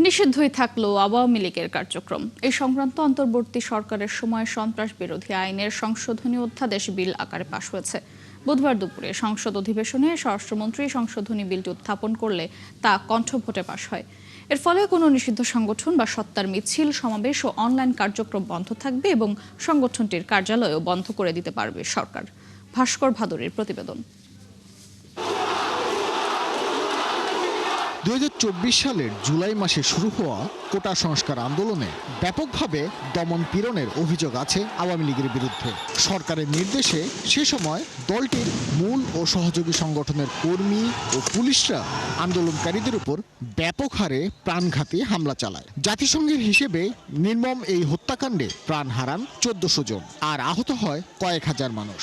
নিষিদ্ধই থাকলো আওয়ামী লীগের কার্যক্রম। এই সংক্রান্ত অন্তর্বর্তী সরকারের সময় সন্ত্রাস বিরোধী আইনের সংশোধনী অধ্যাদেশ বিল আকারে পাশ হয়েছে। বুধবার দুপুরে সংসদ অধিবেশনে স্বরাষ্ট্রমন্ত্রী সংশোধনী বিলটি উত্থাপন করলে তা কণ্ঠভোটে পাশ হয়। এর ফলে কোনো নিষিদ্ধ সংগঠন বা সত্তার মিছিল, সমাবেশ ও অনলাইন কার্যক্রম বন্ধ থাকবে এবং সংগঠনটির কার্যালয়ও বন্ধ করে দিতে পারবে সরকার। ভাস্কর ভাদুরীর প্রতিবেদন। 2024 সালের জুলাই মাসে শুরু হওয়া কোটা সংস্কার আন্দোলনে ব্যাপকভাবে দমন পীড়নের অভিযোগ আছে আওয়ামী লীগের বিরুদ্ধে। সরকারের নির্দেশে সে সময় দলটির মূল ও সহযোগী সংগঠনের কর্মী ও পুলিশরা আন্দোলনকারীদের উপর ব্যাপক হারে প্রাণঘাতী হামলা চালায়। জাতিসংঘের হিসেবে নির্মম এই হত্যাকাণ্ডে প্রাণ হারান 1400 জন আর আহত হয় কয়েক হাজার মানুষ।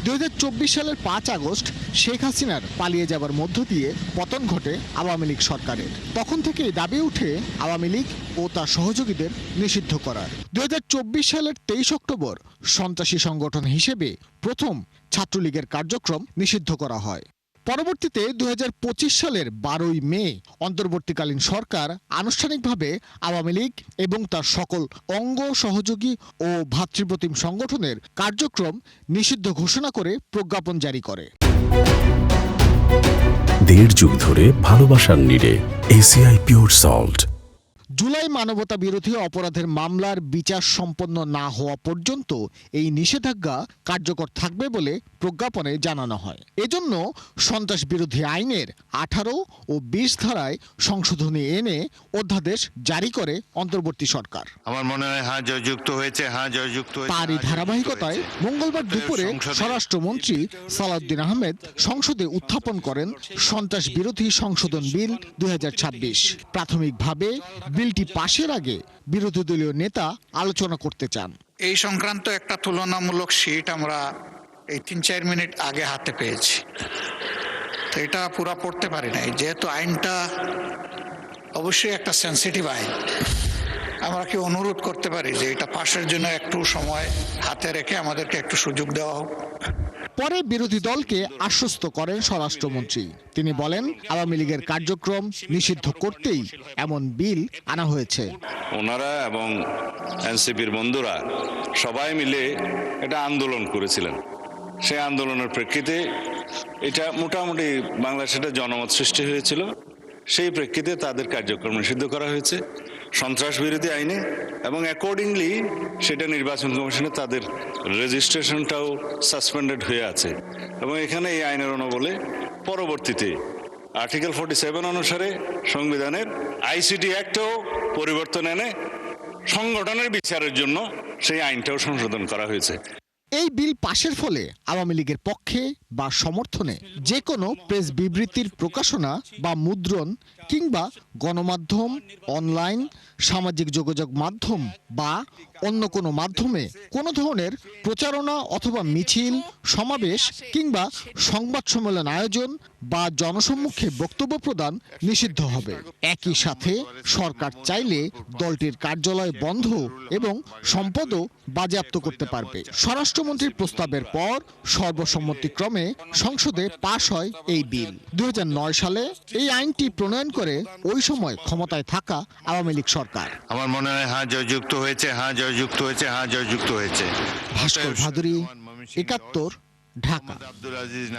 2024 সালের 5 আগস্ট শেখ হাসিনার পালিয়ে যাবার মধ্য দিয়ে পতন ঘটে আওয়ামী লীগ সরকারের। তখন থেকেই দাবি উঠে আওয়ামী লীগ ও তার সহযোগীদের নিষিদ্ধ করার। 2024 সালের 23 অক্টোবর সন্ত্রাসী সংগঠন হিসেবে প্রথম ছাত্রলীগের কার্যক্রম নিষিদ্ধ করা হয়। পরবর্তীতে 2025 সালের 12 মে অন্তর্বর্তীকালীন সরকার আনুষ্ঠানিকভাবে আওয়ামী লীগ এবং তার সকল অঙ্গ, সহযোগী ও ভ্রাতৃপ্রতিম সংগঠনের কার্যক্রম নিষিদ্ধ ঘোষণা করে প্রজ্ঞাপন জারি করে। দেড় যুগ ধরে ভালোবাসার নিড়ে এসিআই পিওর সল্ট। জুলাই মানবতা বিরোধী অপরাধের মামলার বিচার সম্পন্ন না হওয়া পর্যন্ত এই নিষেধাজ্ঞা কার্যকর থাকবে বলে প্রজ্ঞাপনে জানানো হয়। এজন্য সন্ত্রাস বিরোধী আইনের 18 ও 20 ধারায় সংশোধনী এনে অধ্যাদেশ জারি করে অন্তর্বর্তী সরকার। আমার মনে হয় জয়যুক্ত হয়েছে। তারই ধারাবাহিকতায় মঙ্গলবার দুপুরে স্বরাষ্ট্রমন্ত্রী সালাউদ্দিন আহমেদ সংসদে উত্থাপন করেন সন্ত্রাস বিরোধী সংশোধন বিল 2026। প্রাথমিকভাবে বিলটি পাশের আগে বিরোধী দলীয় নেতা আলোচনা করতে চান। এই সংক্রান্ত একটা তুলনামূলক শীট আমরা এই 3-4 মিনিট আগে হাতে পেয়েছি, তো এটা পুরো পড়তে পারি নাই, যেহেতু আইনটা অবশ্যই একটা সেন্সিটিভ আইন। আমরা কি অনুরোধ করতে পারি যে এটা পাশের জন্য একটু সময় হাতে রেখে আমাদেরকে একটু সুযোগ দেওয়া হোক। পরে বিরোধী দলকে আশ্বস্ত করেন স্বরাষ্ট্রমন্ত্রী। তিনি বলেন, আওয়ামী লীগের কার্যক্রম নিষিদ্ধ করতেই এমন বিল আনা হয়েছে। ওনারা এবং এনসিপির বন্ধুরা সবাই মিলে এটা আন্দোলন করেছিলেন। সেই আন্দোলনের প্রেক্ষিতে এটা মোটামুটি বাংলাদেশে একটা জনমত সৃষ্টি হয়েছিল। সেই প্রেক্ষিতে তাদের কার্যক্রম নিষিদ্ধ করা হয়েছে সন্ত্রাস বিরোধী আইনে, এবং অ্যাকর্ডিংলি সেটা নির্বাচন কমিশনে তাদের রেজিস্ট্রেশনটাও সাসপেন্ডেড হয়ে আছে। এবং এখানে এই আইনের অনুবলে পরবর্তীতে আর্টিকেল 47 অনুসারে সংবিধানের আইসিটি অ্যাক্টেও পরিবর্তন এনে সংগঠনের বিচারের জন্য সেই আইনটাও সংশোধন করা হয়েছে। এই বিল পাশের ফলে আওয়ামী লীগের পক্ষে বা সমর্থনে যে কোনো প্রেস বিবৃতির প্রকাশনা বা মুদ্রণ কিংবা গণমাধ্যম, অনলাইন, সামাজিক যোগাযোগ মাধ্যম বা অন্য কোনো মাধ্যমে কোনো ধরনের প্রচারণা অথবা মিছিল, সমাবেশ কিংবা সংবাদ সম্মেলন আয়োজন বা জনসম্মুখে বক্তব্য প্রদান নিষিদ্ধ হবে। একই সাথে সরকার চাইলে দলটির কার্যালয় বন্ধ এবং সম্পদও বাজেয়াপ্ত করতে পারবে। স্বরাষ্ট্রমন্ত্রীর প্রস্তাবের পর সর্বসম্মতিক্রমে সংসদে পাশ হয় এই বিল। 2009 সালে এই আইনটি প্রণয়ন করে ওই সময় ক্ষমতায় থাকা আওয়ামী লীগ সরকার। আমার মনে হয় জয়যুক্ত হয়েছে। ভাস্কর ভাদুরী, 71, ঢাকা। আব্দুল আজিজ